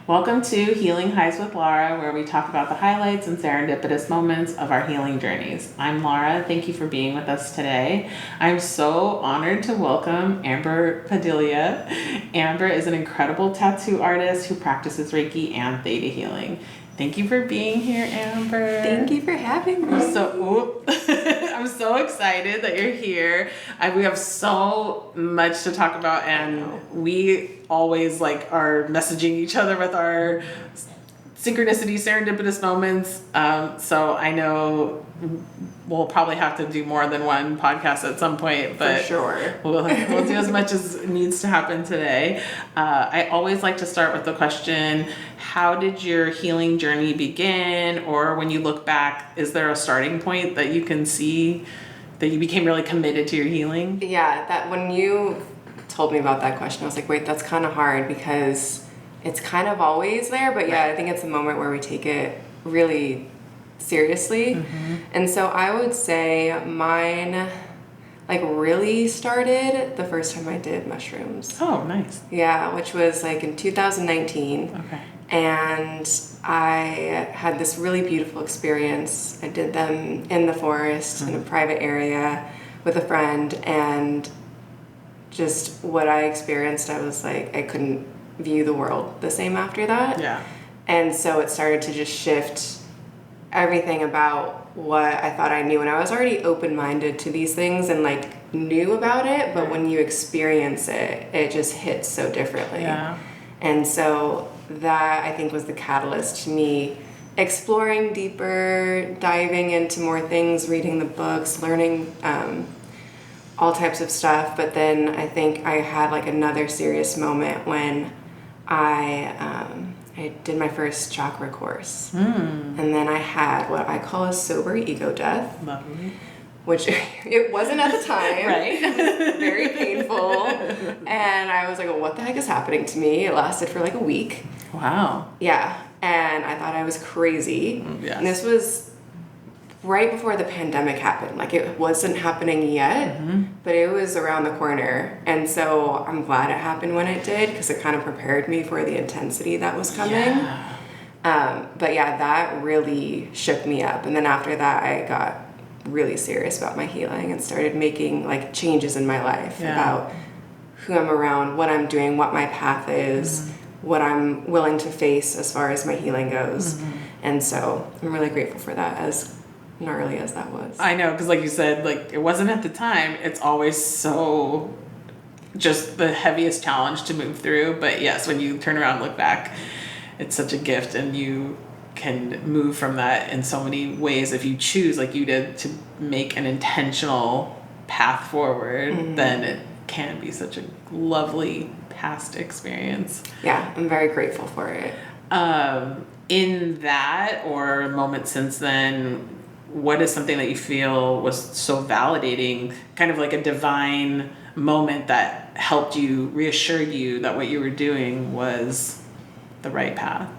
Welcome to Healing Highs with Lara, where we talk about the highlights and serendipitous moments of our healing journeys. I'm Lara. Thank you for being with us today. I'm so honored to welcome Amber Padilla. Amber is an incredible tattoo artist who practices Reiki and Theta Healing. Thank you for being here, Amber. Thank you for having me. I'm so excited that you're here. We have so much to talk about, and we always are messaging each other with our synchronicity, serendipitous moments. So I know we'll probably have to do more than one podcast at some point, but for sure. we'll do as much as needs to happen today. I always like to start with the question, how did your healing journey begin? Or when you look back, is there a starting point that you can see that you became really committed to your healing? Yeah, that when you told me about that question, I was like, wait, that's kind of hard because it's kind of always there. But yeah, I think it's a moment where we take it really seriously. Mm-hmm. And so I would say mine really started the first time I did mushrooms. Oh, nice. Yeah, which was in 2019. Okay. And I had this really beautiful experience. I did them in the forest, in a private area with a friend, and just what I experienced, I was I couldn't view the world the same after that. Yeah. And so it started to just shift everything about what I thought I knew. And I was already open-minded to these things and knew about it, but when you experience it, it just hits so differently. Yeah. And so that, I think, was the catalyst to me exploring deeper, diving into more things, reading the books, learning all types of stuff. But then I think I had another serious moment when I did my first chakra course. And then I had what I call a sober ego death. Lovely. Which it wasn't at the time. Right. It was very painful. And I was like, well, what the heck is happening to me? It lasted for a week. Wow. Yeah. And I thought I was crazy. Yes. And this was right before the pandemic happened. It wasn't happening yet, but it was around the corner. And so I'm glad it happened when it did, because it kind of prepared me for the intensity that was coming. Yeah. But yeah, that really shook me up. And then after that, I got really serious about my healing and started making changes in my life about who I'm around, what I'm doing, what my path is, what I'm willing to face as far as my healing goes. And so I'm really grateful for that, as gnarly as that was. I know, because like you said, it wasn't at the time. It's always so just the heaviest challenge to move through. But yes, when you turn around and look back, it's such a gift, and you can move from that in so many ways if you choose, like you did, to make an intentional path forward. Then it can be such a lovely past experience. Yeah, I'm very grateful for it. In that or a moment since then, what is something that you feel was so validating, kind of like a divine moment that helped you, reassured you that what you were doing was the right path?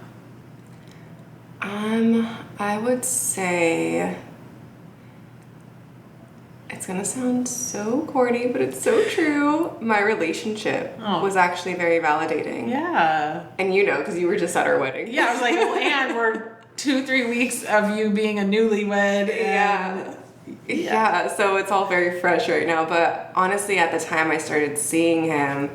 I would say, it's gonna sound so corny, but it's so true. My relationship was actually very validating. Yeah. And because you were just at our wedding. Yeah, I was like, well, and we're 2-3 weeks of you being a newlywed. And yeah, so it's all very fresh right now. But honestly, at the time I started seeing him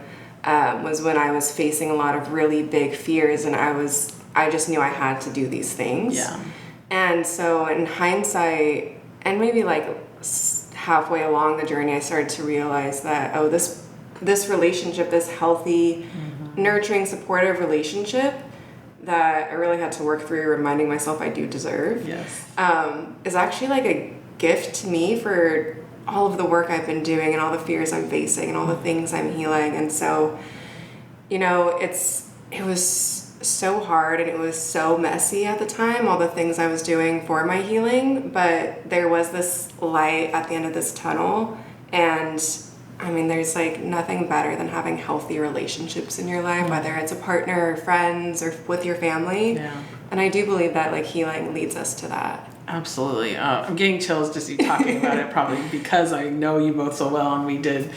was when I was facing a lot of really big fears, and I just knew I had to do these things. Yeah. And so in hindsight, and maybe halfway along the journey, I started to realize that, this relationship, this healthy, nurturing, supportive relationship that I really had to work through reminding myself I do deserve, is actually a gift to me for all of the work I've been doing and all the fears I'm facing and all the things I'm healing. And so, it was so hard and it was so messy at the time, all the things I was doing for my healing, but there was this light at the end of this tunnel. And there's nothing better than having healthy relationships in your life, whether it's a partner or friends or with your family. And I do believe that healing leads us to that. Absolutely. I'm getting chills just you talking about it, probably because I know you both so well, and we did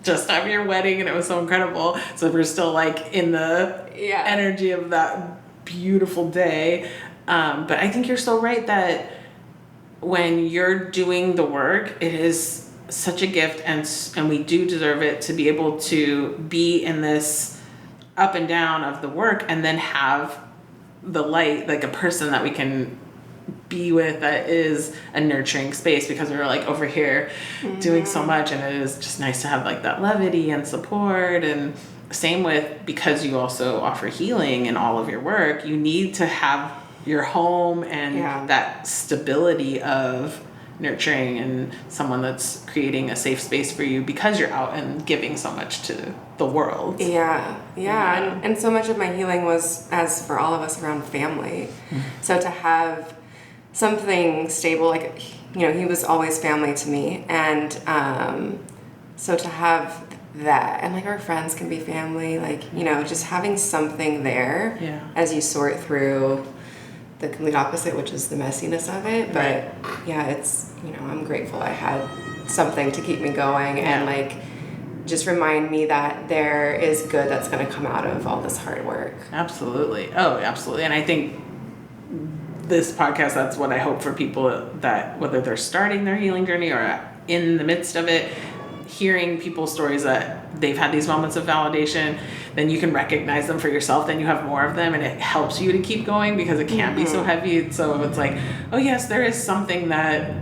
just after your wedding, and it was so incredible. So we're still like in the energy of that beautiful day. But I think you're so right that when you're doing the work, it is such a gift, and we do deserve it to be able to be in this up and down of the work, and then have the light, like a person that we can be with that is a nurturing space, because we're like over here doing so much, and it is just nice to have like that levity and support. And same with, because you also offer healing in all of your work, you need to have your home and that stability of nurturing and someone that's creating a safe space for you, because you're out and giving so much to the world. And so much of my healing was, as for all of us, around family. So to have something stable, like, you know, he was always family to me, and so to have that, and like our friends can be family, like, you know, just having something there as you sort through the complete opposite, which is the messiness of it. But it's, you know, I'm grateful I had something to keep me going and like just remind me that there is good that's going to come out of all this hard work. Absolutely. Oh, absolutely. And I think this podcast, that's what I hope for people, that whether they're starting their healing journey or in the midst of it, hearing people's stories that they've had these moments of validation, then you can recognize them for yourself, then you have more of them, and it helps you to keep going, because it can be so heavy. So it's like, oh yes, there is something that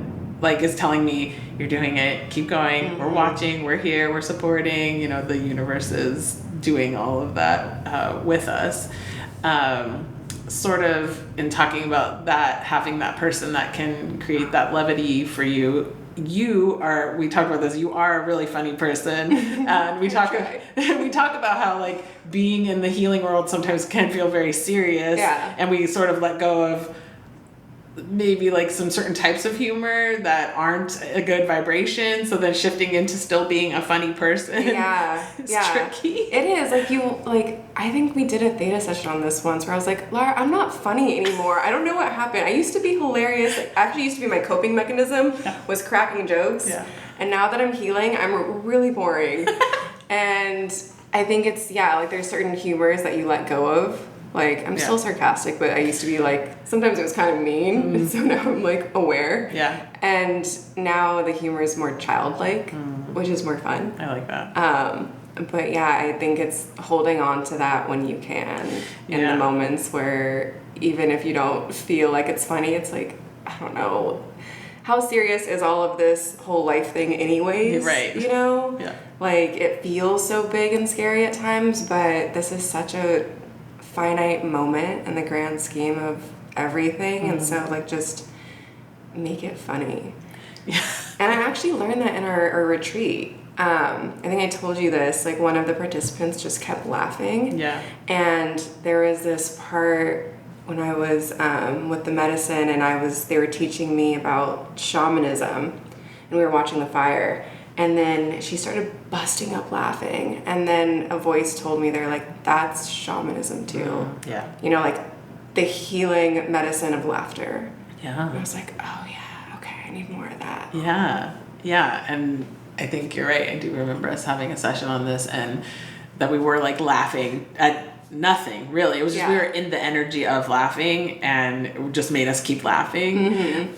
like is telling me you're doing it, keep going, we're watching, we're here, we're supporting, you know, the universe is doing all of that with us. Sort of in talking about that, having that person that can create that levity for you. We talked about this, you are a really funny person. And we talk about how like being in the healing world sometimes can feel very serious. And we sort of let go of maybe like some certain types of humor that aren't a good vibration. So then shifting into still being a funny person. It's tricky. It is. I think we did a theta session on this once where I was like, Lara, I'm not funny anymore. I don't know what happened. I used to be hilarious. Actually used to be my coping mechanism was cracking jokes. And now that I'm healing, I'm really boring. And I think it's, like there's certain humors that you let go of. Like, I'm still sarcastic, but I used to be like, sometimes it was kind of mean, and so now I'm like aware. And now the humor is more childlike, which is more fun. I like that. But I think it's holding on to that when you can, in the moments where even if you don't feel like it's funny, it's like, I don't know, how serious is all of this whole life thing anyways? Right. You know? Like, it feels so big and scary at times, but this is such a finite moment in the grand scheme of everything, and so like just make it funny. And I actually learned that in our retreat. I think I told you this, like one of the participants just kept laughing, and there was this part when I was with the medicine, and they were teaching me about shamanism, and we were watching the fire. And then she started busting up laughing. And then a voice told me, they're like, that's shamanism too. You know, like the healing medicine of laughter. And I was like, oh yeah, okay, I need more of that. And I think you're right. I do remember us having a session on this, and that we were like laughing at nothing, really. It was just we were in the energy of laughing, and it just made us keep laughing.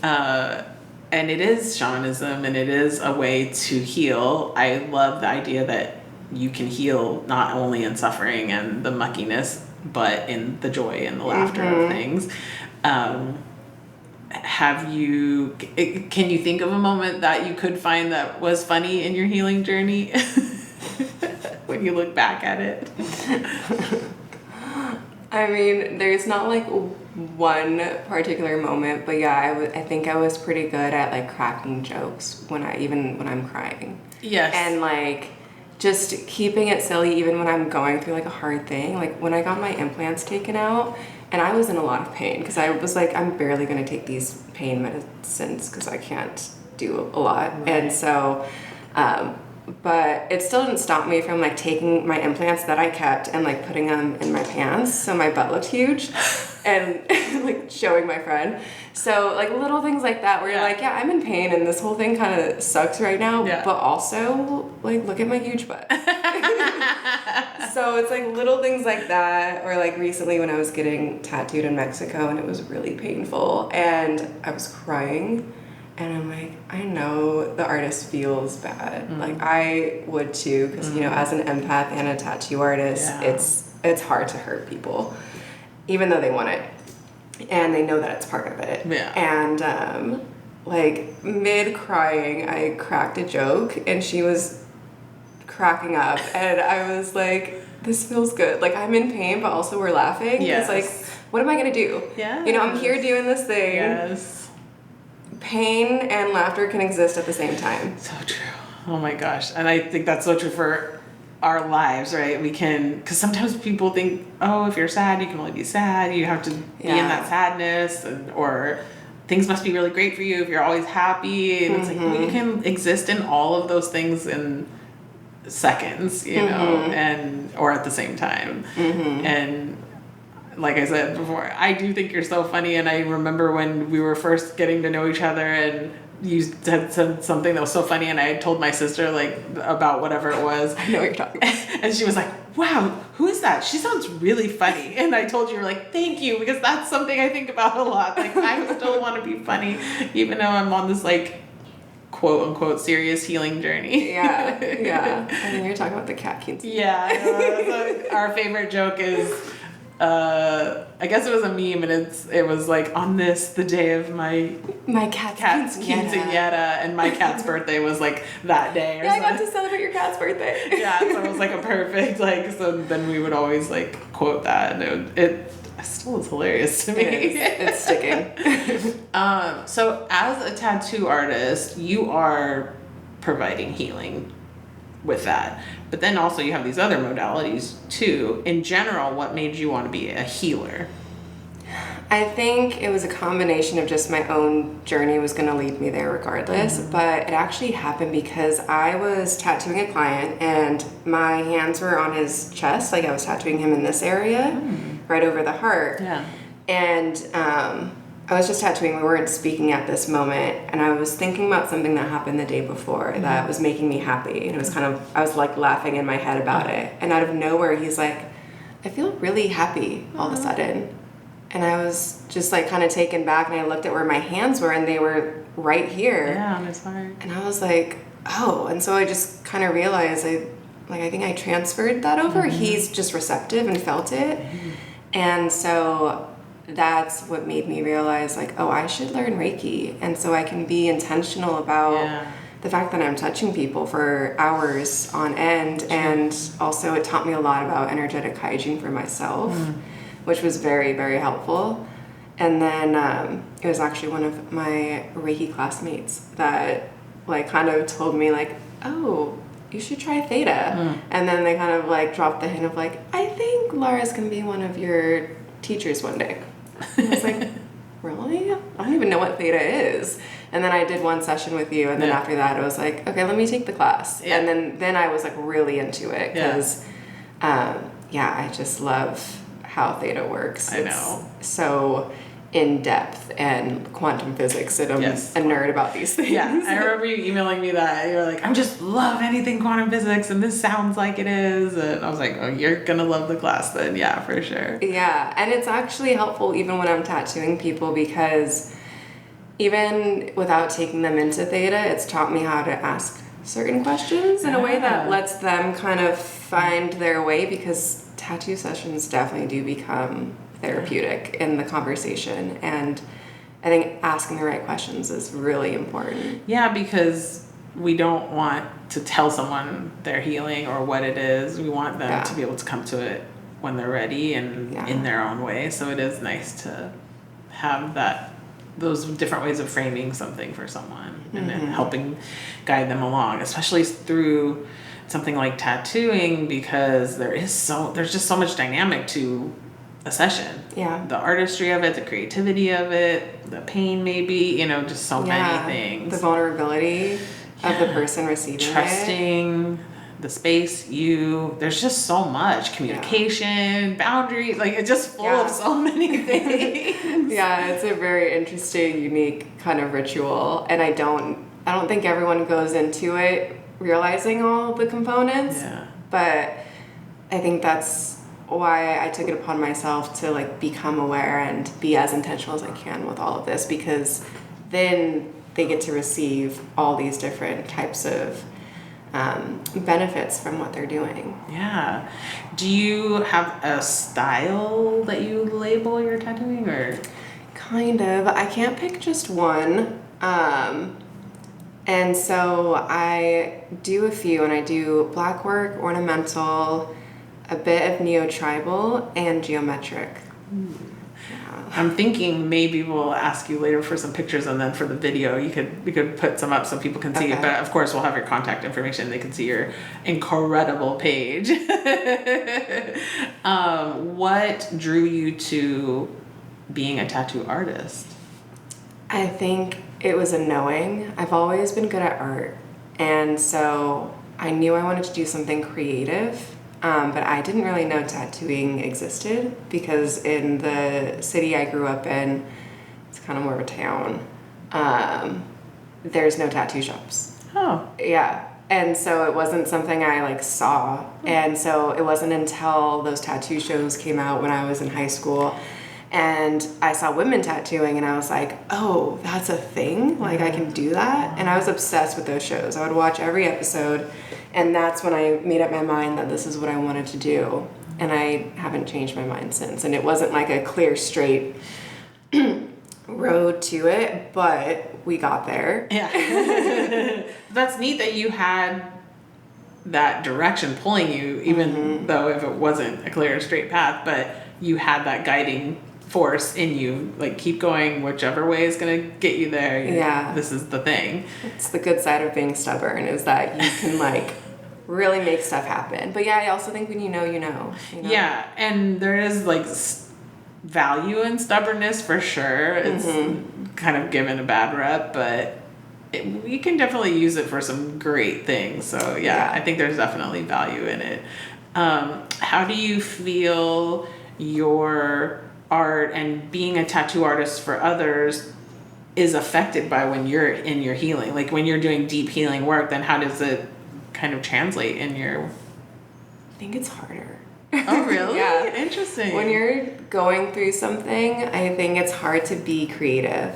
And it is shamanism, and it is a way to heal. I love the idea that you can heal not only in suffering and the muckiness, but in the joy and the laughter of things. Can you think of a moment that you could find that was funny in your healing journey when you look back at it? I mean, there's not like one particular moment, but I think I was pretty good at like cracking jokes when I'm crying. And like just keeping it silly even when I'm going through like a hard thing. Like when I got my implants taken out, and I was in a lot of pain because I was like, I'm barely going to take these pain medicines because I can't do a lot. And so but it still didn't stop me from like taking my implants that I kept and like putting them in my pants so my butt looked huge and like showing my friend. So like little things like that where you're like, yeah, I'm in pain and this whole thing kind of sucks right now, but also like look at my huge butt. So it's like little things like that, or like recently when I was getting tattooed in Mexico and it was really painful and I was crying. And I'm like, I know the artist feels bad. Like I would too, because you know, as an empath and a tattoo artist, it's hard to hurt people, even though they want it, and they know that it's part of it. Yeah. And like mid crying, I cracked a joke, and she was cracking up, and I was like, this feels good. Like I'm in pain, but also we're laughing. Yes. Like, what am I gonna do? Yeah. You know, I'm here doing this thing. Yes. Pain and laughter can exist at the same time. So true. Oh my gosh. And I think that's so true for our lives, right? We can, because sometimes people think, oh, if you're sad, you can only be sad. You have to be in that sadness, or things must be really great for you if you're always happy. And it's like, well, you can exist in all of those things in seconds, you know, and, or at the same time. And like I said before, I do think you're so funny, and I remember when we were first getting to know each other and you said something that was so funny, and I had told my sister like about whatever it was. I know what you're talking about. And she was like, wow, who is that? She sounds really funny. And I told you, like, thank you, because that's something I think about a lot. Like, I still want to be funny, even though I'm on this like quote unquote serious healing journey. Yeah. And then you're talking about the cat kids. Yeah. So our favorite joke is, I guess it was a meme, and it was like, on this, the day of my cat's quinceañera, and my cat's birthday was like that day. Or something. I got to celebrate your cat's birthday. Yeah, so it was like a perfect, like, so then we would always like quote that, and it still is hilarious to me. It's sticking. So as a tattoo artist, you are providing healing with that. But then also you have these other modalities too. In general, what made you want to be a healer? I think it was a combination of just my own journey was going to lead me there regardless, but it actually happened because I was tattooing a client and my hands were on his chest, like I was tattooing him in this area, right over the heart. Yeah. And I was just tattooing, we weren't speaking at this moment, and I was thinking about something that happened the day before that was making me happy, and it was kind of, I was like laughing in my head about it, and out of nowhere he's like, I feel really happy all of a sudden. And I was just like kind of taken back, and I looked at where my hands were, and they were right here. Yeah, on his heart. And I was like, oh, and so I just kind of realized I think I transferred that over. He's just receptive and felt it. And so that's what made me realize, like, oh, I should learn Reiki. And so I can be intentional about the fact that I'm touching people for hours on end. And also it taught me a lot about energetic hygiene for myself, which was very, very helpful. And then it was actually one of my Reiki classmates that like kind of told me like, oh, you should try Theta. And then they kind of like dropped the hint of like, I think Lara's gonna be one of your teachers one day. And I was like, really? I don't even know what Theta is. And then I did one session with you, and then after that I was like, okay, let me take the class. And then I was like really into it because I just love how Theta works. I know. It's so in depth and quantum physics, and I'm a nerd about these things. Yeah, I remember you emailing me that. You were like, I just love anything quantum physics, and this sounds like it is. And I was like, oh, you're going to love the class then. Yeah, for sure. Yeah, and it's actually helpful even when I'm tattooing people, because even without taking them into Theta, it's taught me how to ask certain questions in a way that lets them kind of find their way, because tattoo sessions definitely do become therapeutic in the conversation, and I think asking the right questions is really important. Yeah, because we don't want to tell someone they're healing or what it is. We want them to be able to come to it when they're ready and in their own way. So it is nice to have those different ways of framing something for someone and then helping guide them along, especially through something like tattooing, because there's just so much dynamic to a session. Yeah. The artistry of it, the creativity of it, the pain maybe, just so many things. The vulnerability of the person receiving trusting the space, there's just so much communication, boundaries, like it's just full of so many things. Yeah, it's a very interesting, unique kind of ritual, and I don't think everyone goes into it realizing all the components. Yeah. But I think that's why I took it upon myself to like become aware and be as intentional as I can with all of this, because then they get to receive all these different types of benefits from what they're doing. Yeah. Do you have a style that you label your tattooing, or? Kind of. I can't pick just one. And so I do a few, and I do black work, ornamental, a bit of neo-tribal, and geometric. I'm thinking maybe we'll ask you later for some pictures, and then for the video we could put some up so people can see it. But of course we'll have your contact information. They can see your incredible page. What drew you to being a tattoo artist? I think it was a knowing. I've always been good at art, and so I knew I wanted to do something creative. But I didn't really know tattooing existed, because in the city I grew up in, it's kind of more of a town, there's no tattoo shops. Oh. Yeah. And so it wasn't something I like saw. And so it wasn't until those tattoo shows came out when I was in high school and I saw women tattooing, and I was like, oh, that's a thing? Like, I can do that? And I was obsessed with those shows. I would watch every episode, and that's when I made up my mind that this is what I wanted to do. And I haven't changed my mind since. And it wasn't like a clear, straight road to it, but we got there. Yeah. That's neat that you had that direction pulling you, even though if it wasn't a clear, straight path, but you had that guiding force in you, like keep going, whichever way is going to get you there. Yeah. This is the thing. It's the good side of being stubborn, is that you can like really make stuff happen. But yeah, I also think when you know, you know. Yeah. And there is like value in stubbornness for sure. It's kind of given a bad rep, but you can definitely use it for some great things. So yeah, I think there's definitely value in it. How do you feel your art and being a tattoo artist for others is affected by when you're in your healing? Like when you're doing deep healing work, then how does it kind of translate in your... I think it's harder. Oh, really? Yeah. Interesting. When you're going through something, I think it's hard to be creative.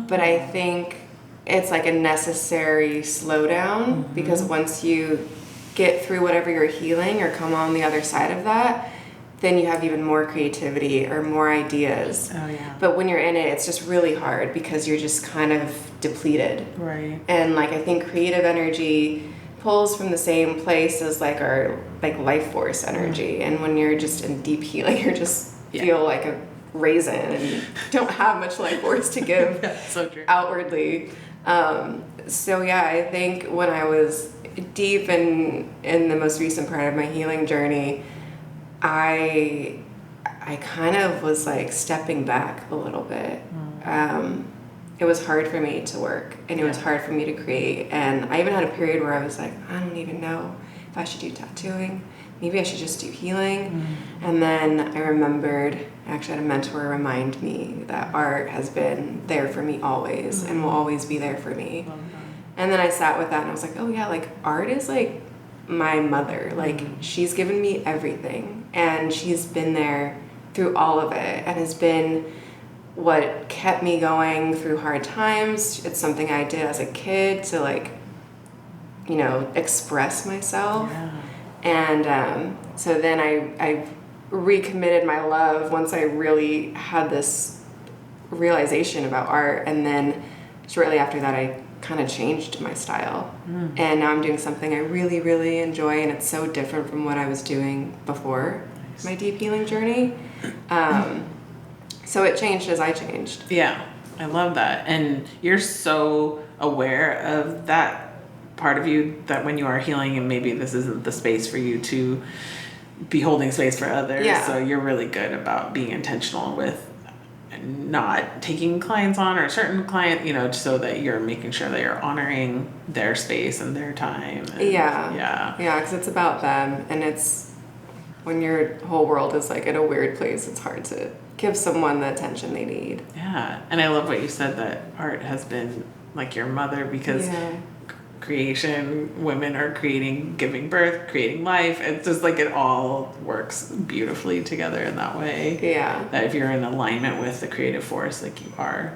But I think it's like a necessary slowdown, because once you get through whatever you're healing or come on the other side of that, then you have even more creativity or more ideas. Oh, yeah. But when you're in it, it's just really hard because you're just kind of depleted. Right. And like, I think creative energy pulls from the same place as like our like life force energy. And when you're just in deep healing, you just feel like a raisin and don't have much life force to give so true. outwardly. So yeah, I think when I was deep in the most recent part of my healing journey, I kind of was like stepping back a little bit. It was hard for me to work, and it was hard for me to create. And I even had a period where I was like, I don't even know if I should do tattooing. Maybe I should just do healing. And then I remembered, I actually had a mentor remind me that art has been there for me always and will always be there for me. And then I sat with that and I was like, oh yeah, like art is like my mother. Like she's given me everything, and she's been there through all of it and has been what kept me going through hard times. It's something I did as a kid to like, you know, express myself. And so then I recommitted my love once I really had this realization about art. And then shortly after that, I kind of changed my style. And now I'm doing something I really, really enjoy, and it's so different from what I was doing before my deep healing journey. So it changed as I changed. Yeah, I love that. And you're so aware of that part of you, that when you are healing, and maybe this isn't the space for you to be holding space for others. So you're really good about being intentional with not taking clients on or a certain client, you know, so that you're making sure that you're honoring their space and their time. And yeah, because it's about them, and it's when your whole world is like in a weird place, it's hard to give someone the attention they need. Yeah, and I love what you said, that art has been like your mother, because creation, women are creating, giving birth, creating life. It's just like it all works beautifully together in that way. Yeah. That if you're in alignment with the creative force, like you are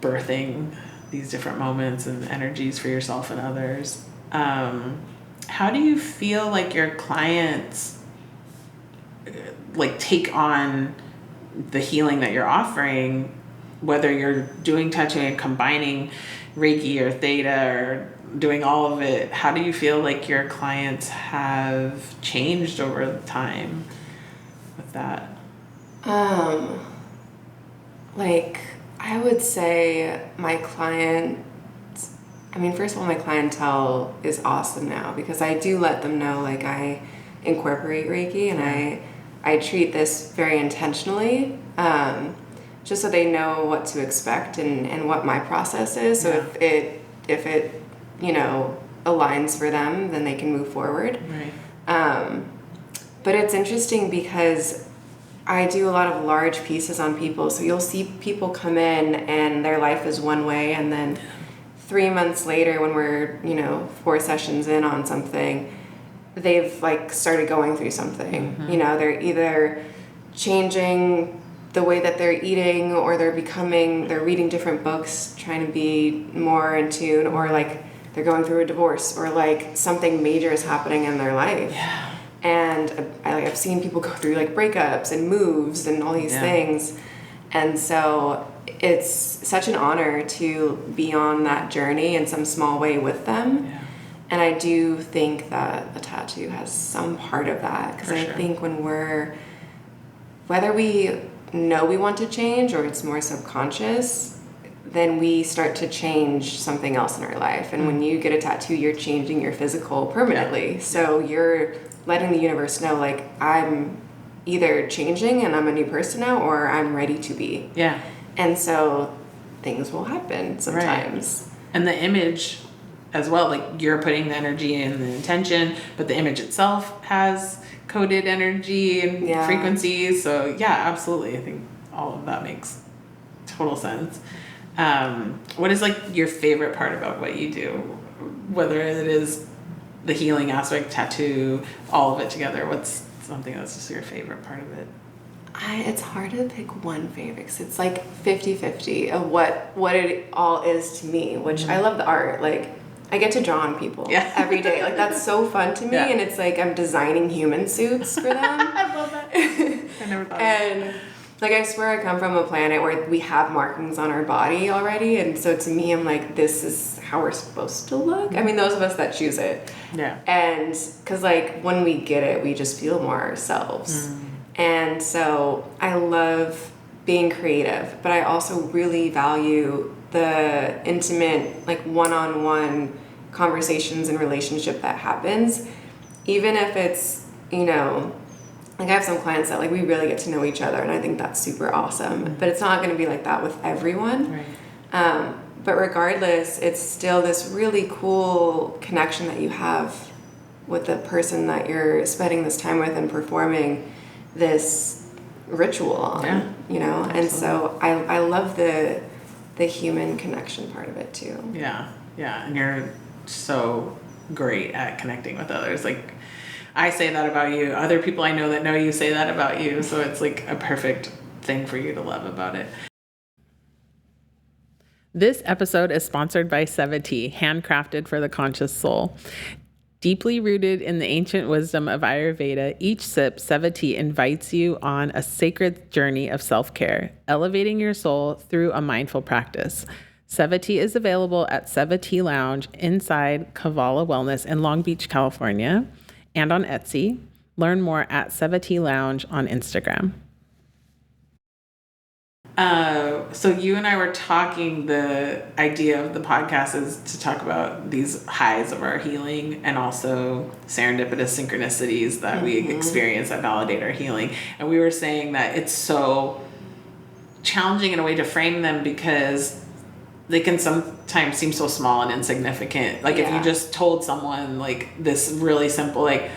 birthing these different moments and energies for yourself and others. How do you feel like your clients like take on the healing that you're offering, whether you're doing tattooing, combining Reiki or Theta or doing all of it? How do you feel like your clients have changed over time with that? Like, I would say my clients, I mean, first of all, my clientele is awesome now, because I do let them know, like, I incorporate Reiki, and I treat this very intentionally, just so they know what to expect and what my process is. So if it, you know, aligns for them, then they can move forward. Right. But it's interesting because I do a lot of large pieces on people. So you'll see people come in and their life is one way, and then 3 months later, when we're, you know, 4 sessions in on something, they've like started going through something. Mm-hmm. You know, they're either changing the way that they're eating, or they're reading different books, trying to be more in tune, or like they're going through a divorce, or like something major is happening in their life. Yeah. And I've seen people go through like breakups and moves and all these things. And so it's such an honor to be on that journey in some small way with them. Yeah. And I do think that a tattoo has some part of that, because I think when whether we know we want to change or it's more subconscious, then we start to change something else in our life. And when you get a tattoo, you're changing your physical permanently. Yeah. So you're letting the universe know, like, I'm either changing and I'm a new person now, or I'm ready to be. Yeah. And so things will happen sometimes. Right. And the image as well, like you're putting the energy and the intention, but the image itself has coded energy and frequencies. So yeah, absolutely. I think all of that makes total sense. What is like your favorite part about what you do? Whether it is the healing aspect, tattoo, all of it together, what's something that's just your favorite part of it? It's hard to pick one favorite, because it's like 50-50 of what it all is to me, which I love the art. Like, I get to draw on people every day. Like, that's so fun to me. Yeah. And it's like I'm designing human suits for them. I love that. I never thought and of that. Like, I swear I come from a planet where we have markings on our body already. And so to me, I'm like, this is how we're supposed to look. I mean, those of us that choose it. Yeah. And because, like, when we get it, we just feel more ourselves. And so I love being creative, but I also really value the intimate, like, one-on-one conversations and relationship that happens, even if it's, you know, like, I have some clients that, like, we really get to know each other, and I think that's super awesome. But it's not going to be like that with everyone. Right. But regardless, it's still this really cool connection that you have with the person that you're spending this time with and performing this ritual on, you know? Absolutely. And so I love the human connection part of it too. Yeah. Yeah. And you're so great at connecting with others. Like, I say that about you. Other people I know that know you say that about you. So it's like a perfect thing for you to love about it. This episode is sponsored by Seva Tea, handcrafted for the conscious soul. Deeply rooted in the ancient wisdom of Ayurveda, each sip, Seva Tea invites you on a sacred journey of self-care, elevating your soul through a mindful practice. Seva Tea is available at Seva Tea Lounge inside Kavala Wellness in Long Beach, California, and on Etsy. Learn more at Seva Tea Lounge on Instagram. So you and I were talking, the idea of the podcast is to talk about these highs of our healing and also serendipitous synchronicities that we experience that validate our healing. And we were saying that it's so challenging in a way to frame them because they can sometimes seem so small and insignificant. Like if you just told someone like this really simple, like,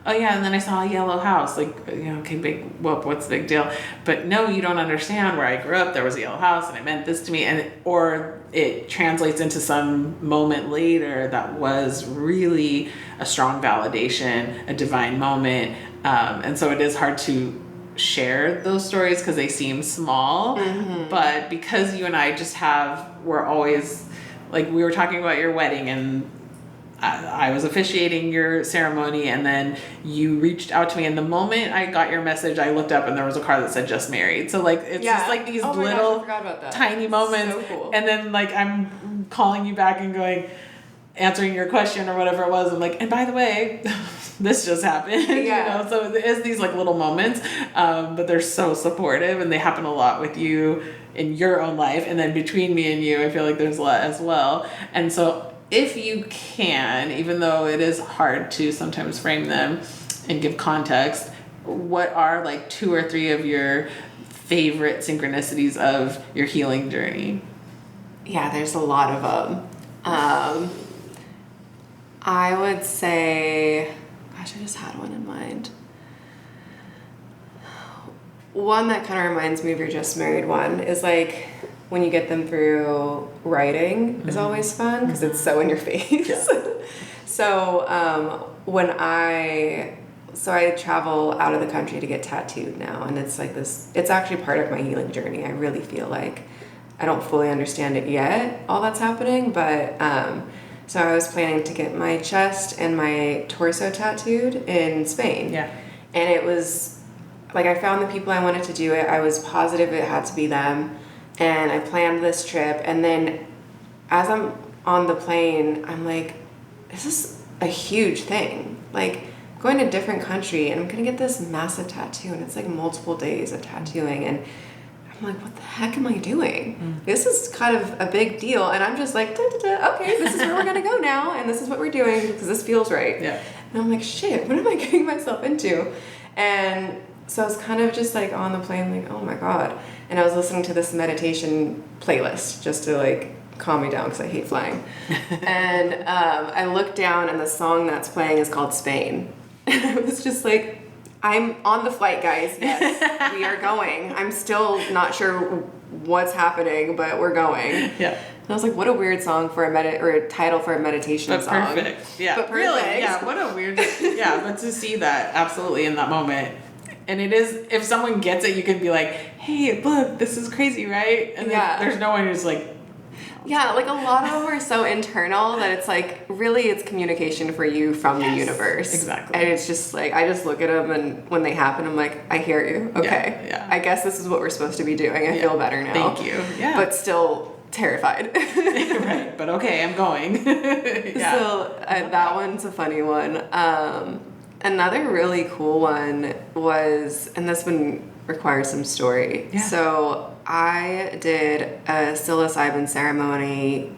oh yeah, and then I saw a yellow house, like, okay, big whoop, what's the big deal? But no, you don't understand. Where I grew up, there was a yellow house and it meant this to me. Or it translates into some moment later that was really a strong validation, a divine moment. And so it is hard to share those stories because they seem small, but because you and I we're always, like, we were talking about your wedding, and I was officiating your ceremony, and then you reached out to me, and the moment I got your message, I looked up and there was a card that said just married. So like it's just like these little tiny moments. So cool. And then like I'm calling you back and going, answering your question or whatever it was, I'm like, and by the way, this just happened. So it is these like little moments, but they're so supportive, and they happen a lot with you in your own life, and then between me and you, I feel like there's a lot as well. And so if you can, even though it is hard to sometimes frame them and give context, what are like 2 or 3 of your favorite synchronicities of your healing journey? Yeah, there's a lot of them. I would say, gosh, I just had one in mind. One that kind of reminds me of your just married one is like when you get them through writing is always fun because it's so in your face. So when I travel out of the country to get tattooed now, and it's like this, it's actually part of my healing journey. I really feel like I don't fully understand it yet, all that's happening, but so I was planning to get my chest and my torso tattooed in Spain. Yeah. And it was like, I found the people I wanted to do it. I was positive it had to be them. And I planned this trip. And then as I'm on the plane, I'm like, this is a huge thing. Like, going to a different country and I'm going to get this massive tattoo. And it's like multiple days of tattooing. And I'm like, what the heck am I doing? This is kind of a big deal. And I'm just like, okay, this is where we're going to go now. And this is what we're doing because this feels right. Yeah. And I'm like, shit, what am I getting myself into? And so I was kind of just like on the plane, like, oh my God. And I was listening to this meditation playlist just to like calm me down because I hate flying. And I looked down and the song that's playing is called Spain. And I was just like, I'm on the flight, guys. Yes, we are going. I'm still not sure what's happening, but we're going. Yeah. And I was like, what a weird song for a title for a meditation song. Perfect. Yeah. But perfect. Really? Yeah. What a weird. Yeah. But to see that absolutely in that moment. And it is, if someone gets it, you can be like, hey, look, this is crazy, right? And then there's no one who's like, yeah, like a lot of them are so internal that it's like, really it's communication for you from the universe. Exactly. And it's just like, I just look at them and when they happen, I'm like, I hear you. Okay. Yeah. I guess this is what we're supposed to be doing. I feel better now. Thank you. Yeah. But still terrified. Right. But okay, I'm going. So that one's a funny one. Another really cool one was, and this one requires some story. Yeah. So I did a psilocybin ceremony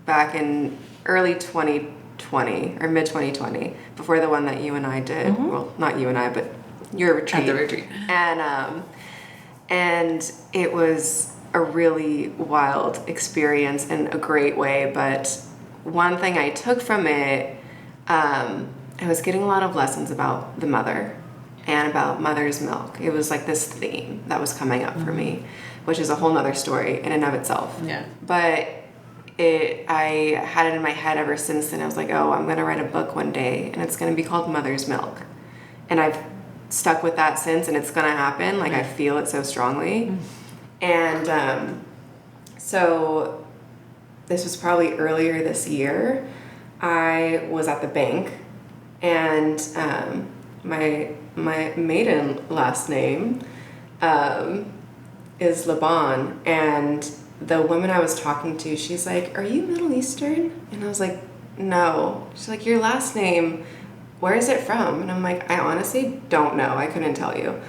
back in early 2020 or mid 2020, before the one that you and I did. Mm-hmm. Well, not you and I, but your retreat. At the retreat. And it was a really wild experience in a great way. But one thing I took from it, I was getting a lot of lessons about the mother and about mother's milk. It was like this theme that was coming up for me, which is a whole nother story in and of itself. Yeah. But I had it in my head ever since then. I was like, oh, I'm going to write a book one day and it's going to be called Mother's Milk. And I've stuck with that since, and it's going to happen. Like, I feel it so strongly. And so this was probably earlier this year. I was at the bank, and my maiden last name is Laban, and the woman I was talking to, she's like, are you Middle Eastern? And I was like, no. She's like, your last name, where is it from? And I'm like, I honestly don't know. I couldn't tell you.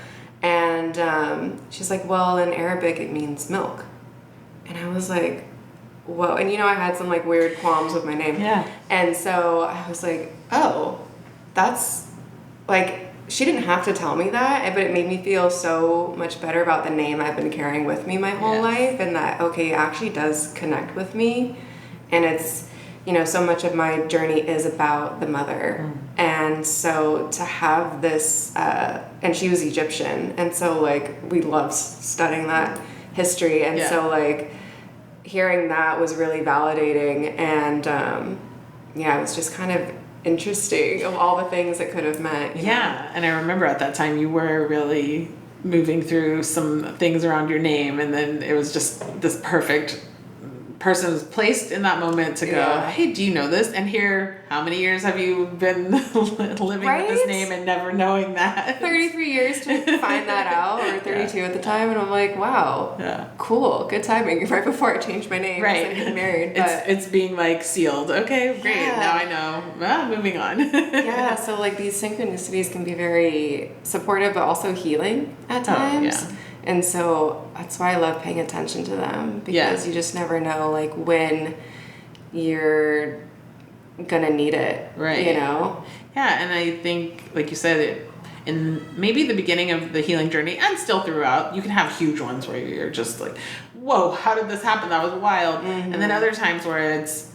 And she's like, well, in Arabic it means milk. And I was like, whoa. And I had some like weird qualms with my name. Yeah. And so I was like, oh, that's like, she didn't have to tell me that, but it made me feel so much better about the name I've been carrying with me my whole life, and that, okay, it actually does connect with me. And it's, you know, so much of my journey is about the mother. And so to have this, and she was Egyptian, and so like we love studying that history, and so like hearing that was really validating, and it was just kind of interesting of all the things it could have meant. You know? And I remember at that time you were really moving through some things around your name, and then it was just this perfect person was placed in that moment to go, hey, do you know this? And here, how many years have you been living with this name and never knowing that? 33 years to find that out, or 32 at the time, and I'm like, wow, cool, good timing, right before I changed my name, right? Getting married, but it's being like sealed. Okay, great, now I know. Moving on. So like these synchronicities can be very supportive, but also healing at times. And so that's why I love paying attention to them, because you just never know like when you're gonna need it, you know? Yeah, and I think, like you said, in maybe the beginning of the healing journey and still throughout, you can have huge ones where you're just like, whoa, how did this happen? That was wild. And then other times where it's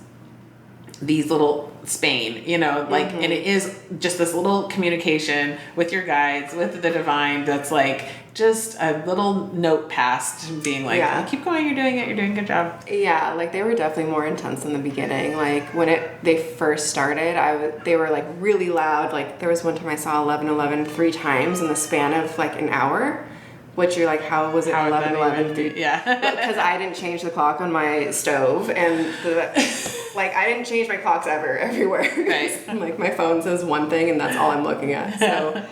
these little Spain, you know, like, and it is just this little communication with your guides, with the divine, that's like just a little note passed being like, oh, keep going, you're doing a good job. Yeah, like they were definitely more intense in the beginning. Like when they first started, they were like really loud. Like there was one time I saw 11:11 3 times in the span of like an hour. Which you're like, how was it 11:11? Yeah. Because I didn't change the clock on my stove, and like I didn't change my clocks everywhere. Right. Like my phone says one thing, and that's all I'm looking at.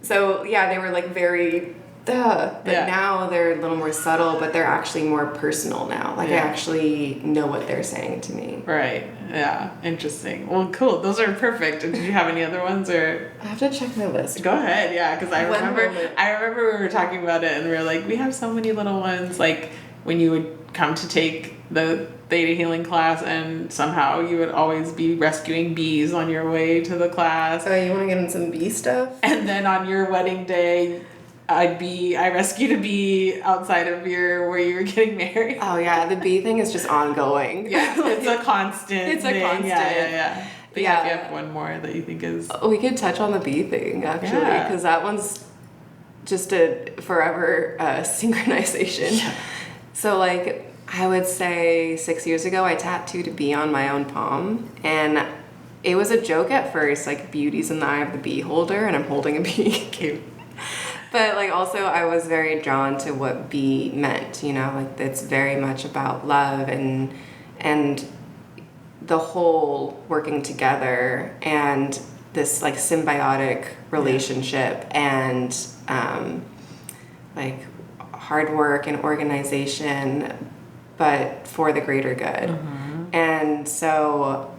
So yeah, they were like very, but now they're a little more subtle, but they're actually more personal now. Like I actually know what they're saying to me. Right. Yeah. Interesting. Well, cool. Those are perfect. Did you have any other ones, or? I have to check my list. Go ahead. Yeah. Cause I remember we were talking about it, and we were like, we have so many little ones. Like when you would come to take the Theta Healing class, and somehow you would always be rescuing bees on your way to the class. Oh, you want to get in some bee stuff? And then on your wedding day, I rescued a bee outside of where you were getting married. Oh yeah, the bee thing is just ongoing. Yeah, it's a constant. Yeah. But if you have one more that you think is... We could touch on the bee thing, actually, because that one's just a forever synchronization. Yeah. So like, I would say 6 years ago, I tattooed a bee on my own palm, and it was a joke at first, like beauty's in the eye of the beholder, and I'm holding a bee. Cute. But like also I was very drawn to what bee meant, you know, like it's very much about love and the whole working together and this like symbiotic relationship and like hard work and organization, but for the greater good. And so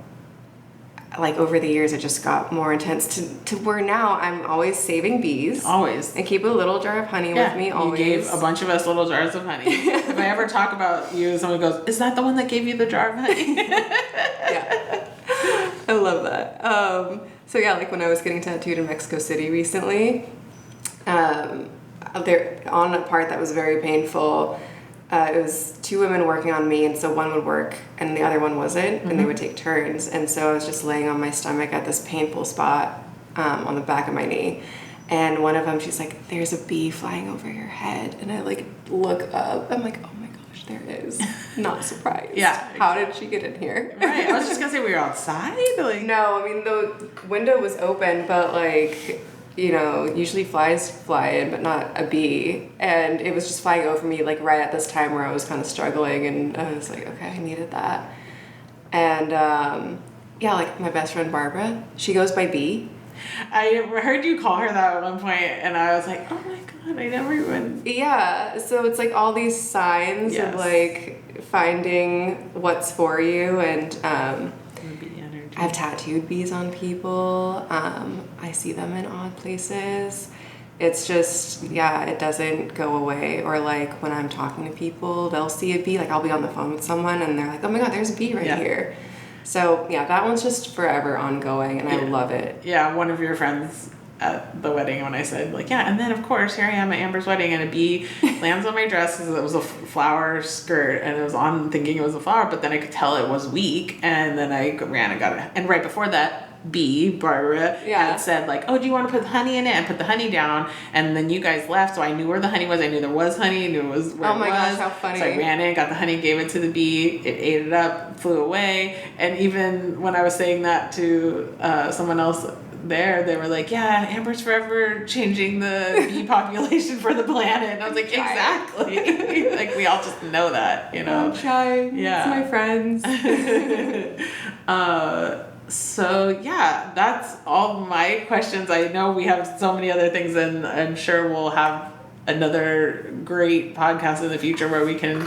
like over the years, it just got more intense to where now I'm always saving bees. Always. And keep a little jar of honey with me always. You gave a bunch of us little jars of honey. If I ever talk about you, someone goes, is that the one that gave you the jar of honey? Yeah. I love that. So yeah, like when I was getting tattooed in Mexico City recently, there on a part that was very painful, it was 2 women working on me, and so one would work and the other one wasn't, and they would take turns. And so I was just laying on my stomach at this painful spot on the back of my knee, and one of them, she's like, there's a bee flying over your head, and I like look up, I'm like, oh my gosh, there is. Not surprised. How did she get in here? Right. I was just gonna say, we were outside? Like... No, I mean the window was open, but like, you know, usually flies fly in, but not a bee. And it was just flying over me, like, right at this time where I was kind of struggling, and I was like, okay, I needed that. And, like, my best friend Barbara, she goes by Bee. I heard you call her that at one point, and I was like, oh my god, I never even... Yeah, so it's, like, all these signs of, like, finding what's for you, and, I've tattooed bees on people. I see them in odd places. It's just, it doesn't go away. Or like when I'm talking to people, they'll see a bee. Like I'll be on the phone with someone and they're like, oh my god, there's a bee right here. So that one's just forever ongoing, and I love it. Yeah, one of your friends at the wedding when I said, like, yeah, and then of course here I am at Amber's wedding and a bee lands on my dress because it was a flower skirt and it was on thinking it was a flower, but then I could tell it was weak, and then I ran and got it. And right before that, Barbara had said, like, oh, do you want to put honey in it? And put the honey down. And then you guys left, so I knew where the honey was. I knew there was honey. I knew it was where it was. Oh my gosh, how funny. So I ran in, got the honey, gave it to the bee. It ate it up, flew away. And even when I was saying that to someone else there, they were like, yeah, Amber's forever changing the bee population for the planet. And I was like, exactly. Like, we all just know that, you know. I'm trying. Yeah. It's my friends. So yeah, that's all my questions. I know we have so many other things, and I'm sure we'll have another great podcast in the future where we can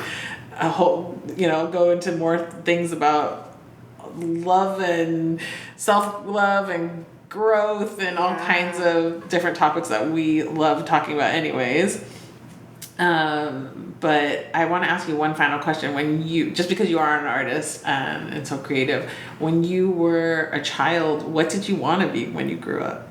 go into more things about love and self-love and growth and all kinds of different topics that we love talking about anyways. But I want to ask you one final question. Just because you are an artist and so creative, when you were a child, what did you want to be when you grew up?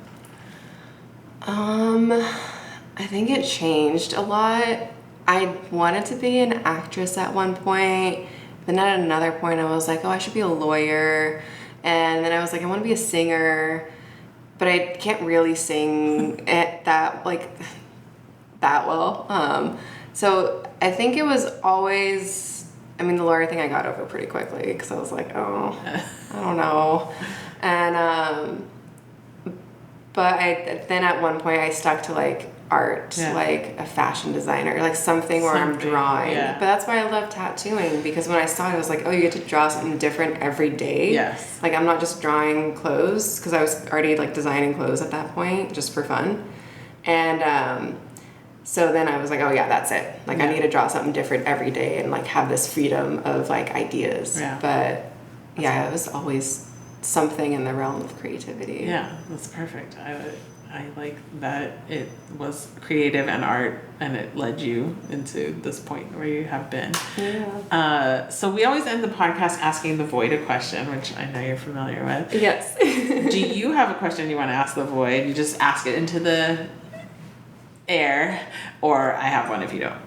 I think it changed a lot. I wanted to be an actress at one point. Then at another point I was like, oh, I should be a lawyer. And then I was like, I want to be a singer, but I can't really sing that well. So I think it was always, the lawyer thing I got over pretty quickly because I was like, oh, I don't know. And, but then at one point I stuck to like art, like a fashion designer, like something where I'm drawing. Yeah. But that's why I love tattooing, because when I saw it, I was like, oh, you get to draw something different every day. Yes. Like I'm not just drawing clothes, because I was already like designing clothes at that point just for fun. And, so then I was like, oh yeah, that's it. Like I need to draw something different every day and like have this freedom of like ideas. Yeah. But it was always something in the realm of creativity. Yeah, that's perfect. I like that it was creative and art, and it led you into this point where you have been. Yeah. So we always end the podcast asking the void a question, which I know you're familiar with. Yes. Do you have a question you want to ask the void? You just ask it into the air, or I have one if you don't.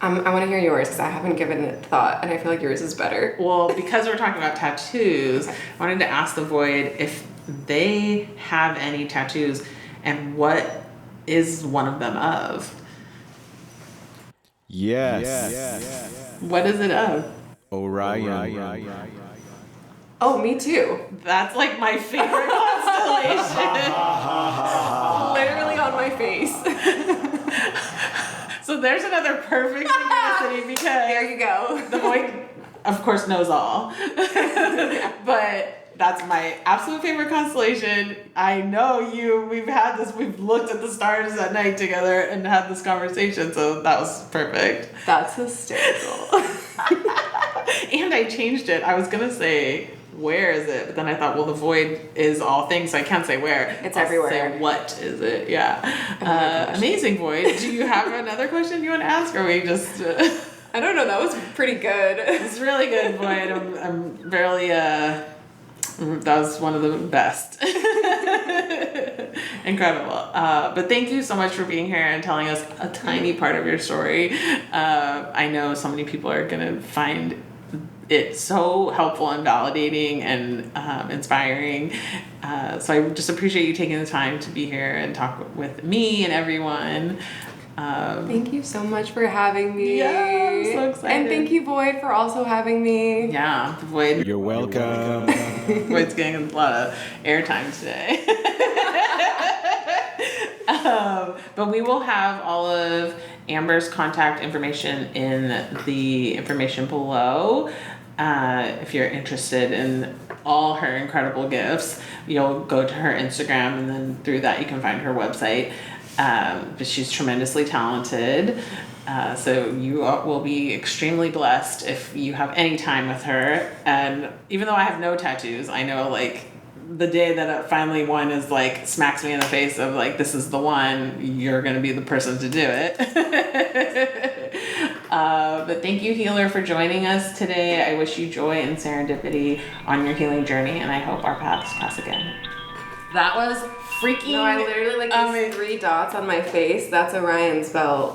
I want to hear yours because I haven't given it thought, and I feel like yours is better. Well, because we're talking about tattoos, I wanted to ask the void if they have any tattoos and what is one of them of. Yes. What is it of? Orion. Oh, me too. That's like my favorite constellation. Literally on my face. So there's another perfect synchronicity because there you go. The void, of course, knows all. But that's my absolute favorite constellation. I know you. We've looked at the stars at night together and had this conversation, so that was perfect. That's hysterical. And I changed it. I was going to say, where is it? But then I thought, well, the void is all things, so I can't say where. It's everywhere. Say, what is it? Yeah. Amazing, void. Do you have another question you want to ask, or we just... I don't know. That was pretty good. It's really good, void. I'm barely... that was one of the best. Incredible. But thank you so much for being here and telling us a tiny part of your story. I know so many people are going to find it so helpful and validating and inspiring. So I just appreciate you taking the time to be here and talk with me and everyone. Thank you so much for having me. Yeah, I'm so excited. And thank you, Void, for also having me. Yeah, Void. You're welcome. Void's getting a lot of airtime today. But we will have all of Amber's contact information in the information below. If you're interested in all her incredible gifts, you'll go to her Instagram, and then through that you can find her website. But she's tremendously talented. So you will be extremely blessed if you have any time with her. And even though I have no tattoos, I know like the day that finally one is like smacks me in the face of like, this is the one, you're going to be the person to do it. But thank you, healer, for joining us today. I wish you joy and serendipity on your healing journey, and I hope our paths cross again. That was freaking No, I literally like these amazing. 3 dots on my face. That's Orion's belt.